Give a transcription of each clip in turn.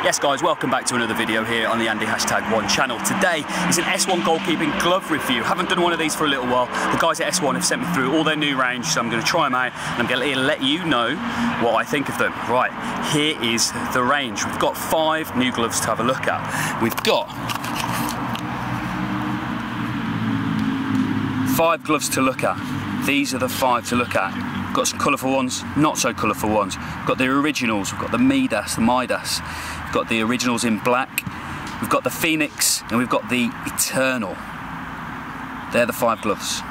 Yes guys, welcome back to another video here on the Andy#1 channel. Today is an S1 goalkeeping glove review. Haven't done one of these for a little while. The guys at S1 have sent me through all their new range, so I'm going to try them out and I'm going to let you know what I think of them. Right, here is the range. We've got 5 new gloves to have a look at. We've got 5 gloves to look at. These are the 5 to look at. We've got some colourful ones, not so colourful ones. We've got the originals, we've got the Midas, the Midas. We've got the originals in black, we've got the Phoenix, and we've got the Eternal. They're the 5 gloves.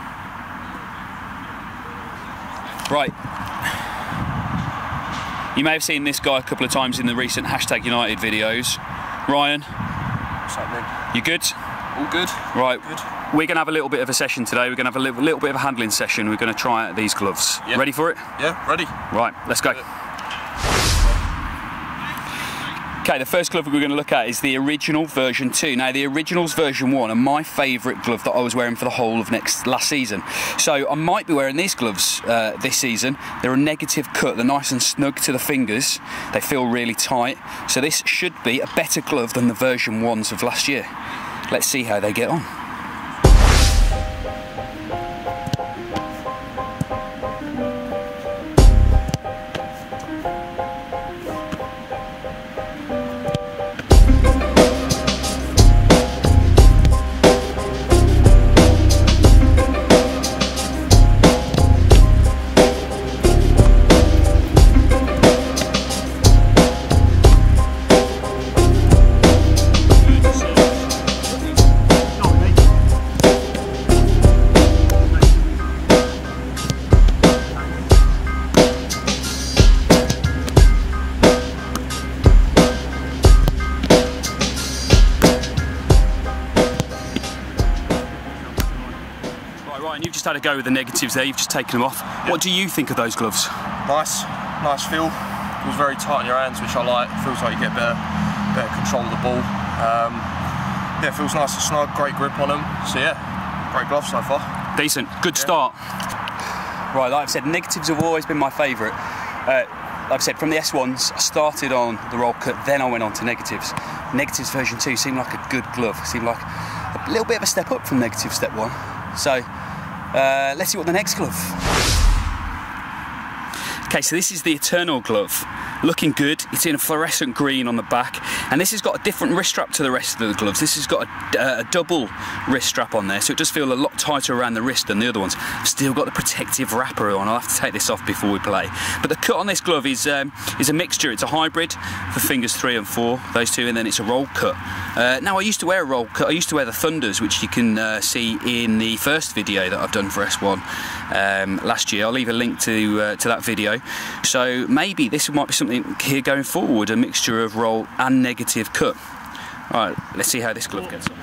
Right. You may have seen this guy a couple of times in the recent #United videos. Ryan. What's happening? You good? All good. Right. Good. We're going to have a little bit of a session today. We're going to have a little bit of a handling session. We're going to try out these gloves. Yep. Ready for it? Yeah, ready. Right, let's go. Okay, the first glove we're going to look at is the original version 2. Now, the originals version 1 are my favourite glove that I was wearing for the whole of last season. So I might be wearing these gloves this season. They're a negative cut. They're nice and snug to the fingers. They feel really tight. So this should be a better glove than the version 1s of last year. Let's see how they get on. Ryan, you've just had a go with the negatives there, you've just taken them off. Yep. What do you think of those gloves? Nice feel. Feels very tight in your hands, which I like. Feels like you get better control of the ball. Yeah, feels nice and snug, great grip on them. So yeah, great gloves so far. Decent, good start. Right, like I've said, negatives have always been my favourite. Like I've said, from the S1s, I started on the roll cut, then I went on to negatives. Negatives version 2 seemed like a good glove. Seemed like a little bit of a step up from negative step 1. So, let's see what the next glove. Okay, so this is the Eternal glove. Looking good. It's in a fluorescent green on the back, and this has got a different wrist strap to the rest of the gloves. This has got a double wrist strap on there, so it does feel a lot tighter around the wrist than the other ones. I've still got the protective wrapper on. I'll have to take this off before we play. But the cut on this glove is a mixture. It's a hybrid for fingers 3 and 4, those two, and then it's a roll cut. Now, I used to wear a roll cut. I used to wear the Thunders, which you can see in the first video that I've done for S1 last year. I'll leave a link to that video. So maybe this might be something here going forward, a mixture of roll and negative cut. All right, let's see how this glove gets on.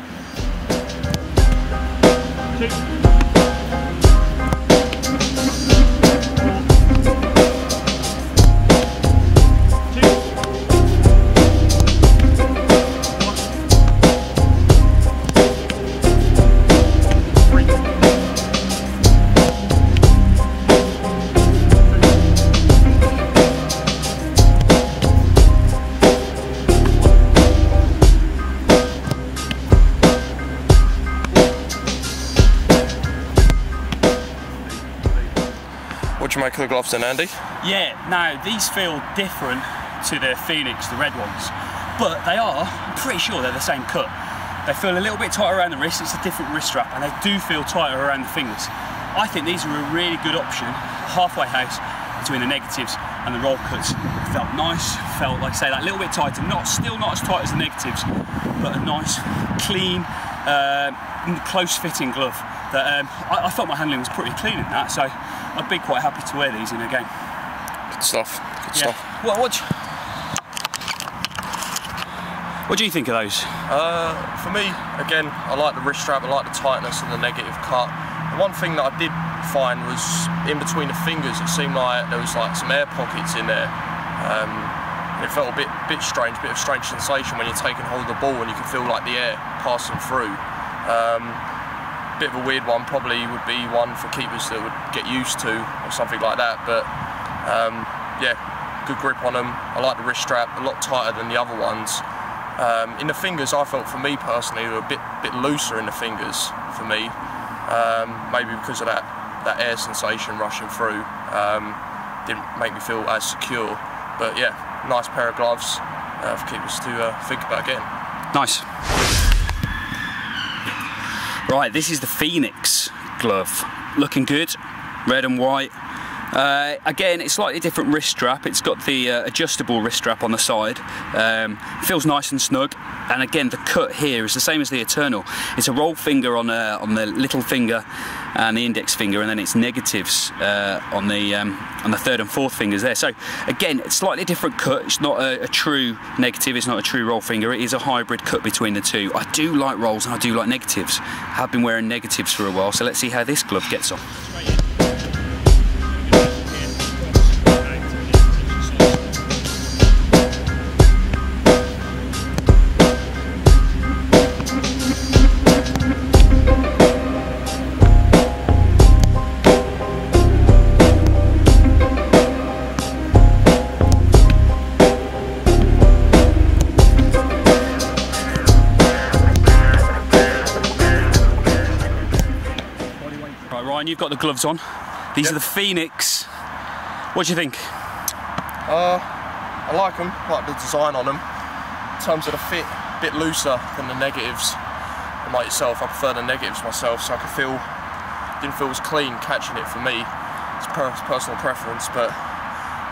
What do you make of the gloves then, Andy? Yeah, now these feel different to the Phoenix, the red ones, but they are, I'm pretty sure they're the same cut. They feel a little bit tighter around the wrist, it's a different wrist strap, and they do feel tighter around the fingers. I think these are a really good option, halfway house between the negatives and the roll cuts. Felt nice, felt, like I say, that little bit tighter, still not as tight as the negatives, but a nice, clean, close-fitting glove. That I felt my handling was pretty clean in that, so I'd be quite happy to wear these in a game. Good stuff. Good stuff. What do you think of those? For me, again, I like the wrist strap. I like the tightness and the negative cut. The one thing that I did find was in between the fingers, it seemed like there was like some air pockets in there. It felt a bit strange, bit of strange sensation when you're taking hold of the ball and you can feel like the air passing through. Bit of a weird one, probably would be one for keepers that would get used to or something like that, but yeah, good grip on them. I like the wrist strap, a lot tighter than the other ones. In the fingers, I felt for me personally, they were a bit looser in the fingers for me. Maybe because of that air sensation rushing through. Didn't make me feel as secure. But yeah, nice pair of gloves for keepers to think about getting. Nice. Right, this is the Phoenix glove. Looking good, red and white. Again, it's slightly different wrist strap. It's got the adjustable wrist strap on the side. Feels nice and snug. And again, the cut here is the same as the Eternal. It's a roll finger on the little finger and the index finger, and then it's negatives on the third and fourth fingers there. So again, it's slightly different cut. It's not a true negative. It's not a true roll finger. It is a hybrid cut between the two. I do like rolls and I do like negatives. I have been wearing negatives for a while, so let's see how this glove gets on. You've got the gloves on. These are the Phoenix. What do you think? I like them, like the design on them. In terms of the fit, a bit looser than the negatives. And like yourself, I prefer the negatives myself, so I didn't feel as clean catching it for me. It's personal preference, but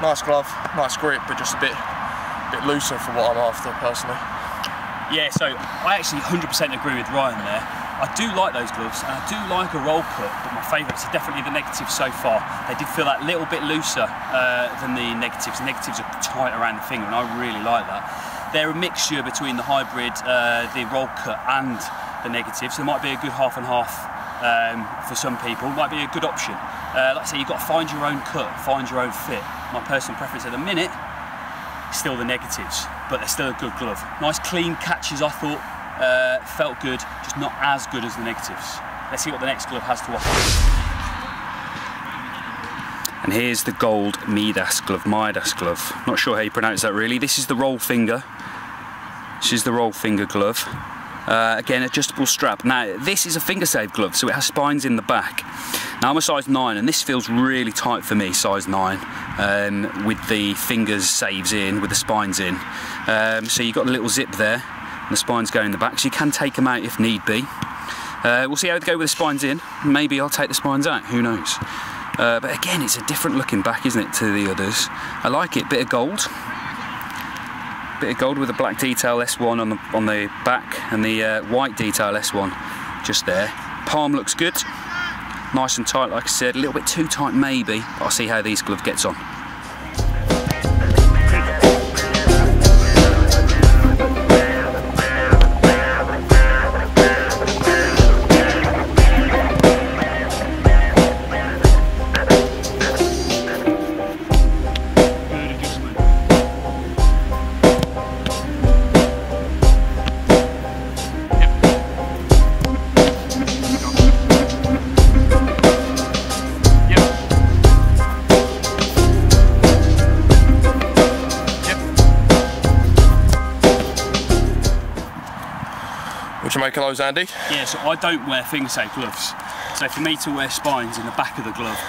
nice glove, nice grip, but just a bit looser for what I'm after personally. Yeah, so I actually 100% agree with Ryan there. I do like those gloves, and I do like a roll cut, but my favourites are definitely the negatives so far. They did feel that little bit looser than the negatives. The negatives are tight around the finger, and I really like that. They're a mixture between the hybrid, the roll cut, and the negatives. So it might be a good half and half for some people. It might be a good option. Like I say, you've got to find your own cut, find your own fit. My personal preference at the minute is still the negatives, but they're still a good glove. Nice clean catches, I thought. Felt good, just not as good as the negatives. Let's see what the next glove has to offer. And here's the gold Midas glove, Not sure how you pronounce that really. This is the roll finger. This is the roll finger glove. Again, adjustable strap. Now, this is a finger save glove, so it has spines in the back. Now, I'm a size 9, and this feels really tight for me, size 9, with the fingers saves in, with the spines in. So you've got a little zip there. The spines go in the back, so you can take them out if need be. We'll see how they go with the spines in. Maybe I'll take the spines out, who knows. But again, it's a different looking back, isn't it, to the others. I like it, bit of gold. Bit of gold with a black detail S1 on the back, and the white detail S1 just there. Palm looks good. Nice and tight, like I said. A little bit too tight maybe, but I'll see how these gloves gets on. What do you make of those, Andy? Yeah, so I don't wear finger safe gloves. So for me to wear spines in the back of the glove,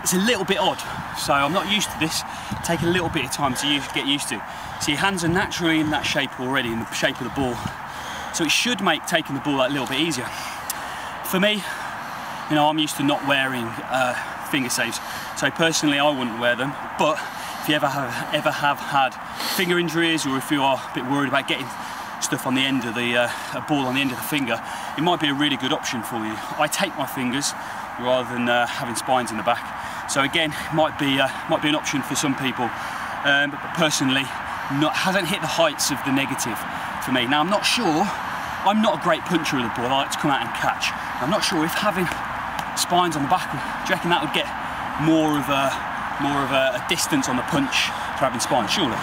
it's a little bit odd. So I'm not used to this. Take a little bit of time to get used to. So your hands are naturally in that shape already, in the shape of the ball. So it should make taking the ball that little bit easier. For me, you know, I'm used to not wearing finger saves. So personally, I wouldn't wear them. But if you ever have had finger injuries, or if you are a bit worried about getting stuff on the end of the a ball on the end of the finger, it might be a really good option for you. I take my fingers rather than having spines in the back. So again, might be an option for some people, but personally, hasn't hit the heights of the negative for me. Now I'm not sure. I'm not a great puncher of the ball. I like to come out and catch. I'm not sure if having spines on the back, do you reckon that would get more of a distance on the punch for having spines? Surely.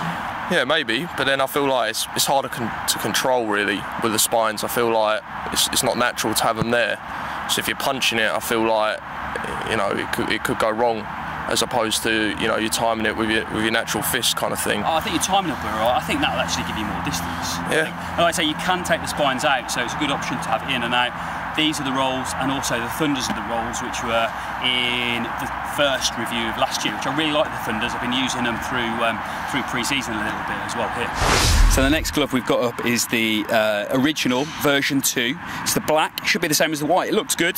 Yeah, maybe, but then I feel like it's harder to control really with the spines. I feel like it's not natural to have them there. So if you're punching it, I feel like, you know, it could go wrong as opposed to, you know, you're timing it with your natural fist kind of thing. Oh, I think you're timing it right. I think that'll actually give you more distance. Yeah. Like I say, you can take the spines out, so it's a good option to have in and out. These are the rolls, and also the Thunders are the rolls, which were in the first review of last year, which I really like the Thunders. I've been using them through pre-season a little bit as well here. So the next glove we've got up is the original version 2. It's the black. It should be the same as the white. It looks good.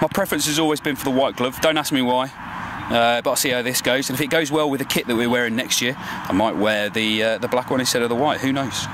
My preference has always been for the white glove. Don't ask me why. But I'll see how this goes, and if it goes well with the kit that we're wearing next year, I might wear the black one instead of the white. Who knows?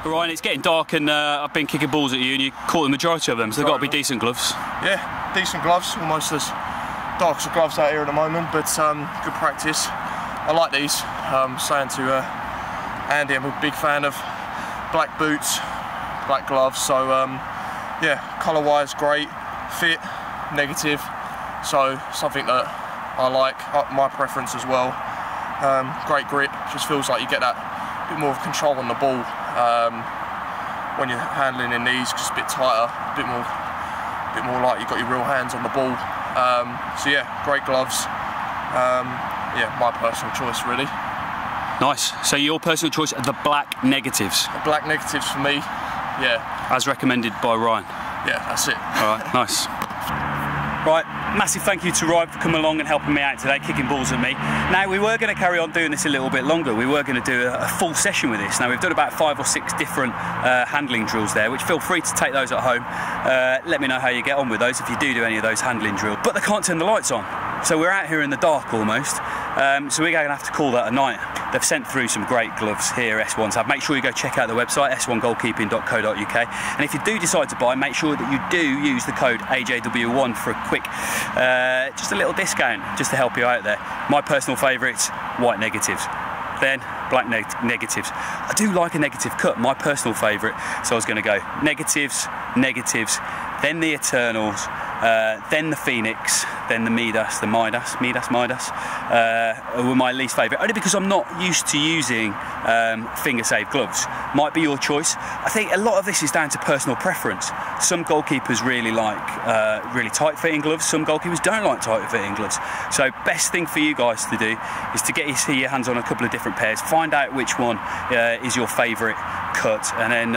Ryan, it's getting dark, and I've been kicking balls at you, and you caught the majority of them, so they've got to be decent gloves. Yeah, decent gloves, almost as dark as the gloves out here at the moment, but good practice. I like these. Saying to Andy, I'm a big fan of black boots, black gloves, so yeah, colour-wise great, fit, negative, so something that I like, my preference as well. Great grip, just feels like you get that bit more of control on the ball when you're handling in these, just a bit tighter, a bit more like you've got your real hands on the ball. So yeah, great gloves. Yeah, my personal choice really. Nice. So your personal choice are the black negatives? The black negatives for me, yeah. As recommended by Ryan? Yeah, that's it. All right, nice. Right, massive thank you to Ryan for coming along and helping me out today, kicking balls at me. Now, we were going to carry on doing this a little bit longer. We were going to do a full session with this. Now, we've done about 5 or 6 different handling drills there, which feel free to take those at home. Let me know how you get on with those if you do any of those handling drills. But they can't turn the lights on. So we're out here in the dark almost. So we're going to have to call that a night. They've sent through some great gloves here, S1s have. Make sure you go check out the website, s1goalkeeping.co.uk. And if you do decide to buy, make sure that you do use the code AJW1 for a quick, just a little discount, just to help you out there. My personal favourites, white negatives. Then black negatives. I do like a negative cut, my personal favourite. So I was going to go negatives, negatives, then the Eternals, then the Phoenix, then the Midas were my least favourite, only because I'm not used to using finger safe gloves. Might be your choice. I think a lot of this is down to personal preference. Some goalkeepers really like really tight fitting gloves, some goalkeepers don't like tight fitting gloves. So best thing for you guys to do is to get your hands on a couple of different pairs, find out which one is your favourite cut, and then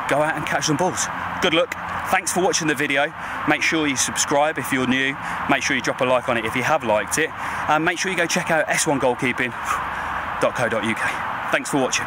go out and catch some balls. Good luck. Thanks for watching the video. Make sure you subscribe if you're new. Make sure you drop a like on it if you have liked it. And make sure you go check out s1goalkeeping.co.uk. Thanks for watching.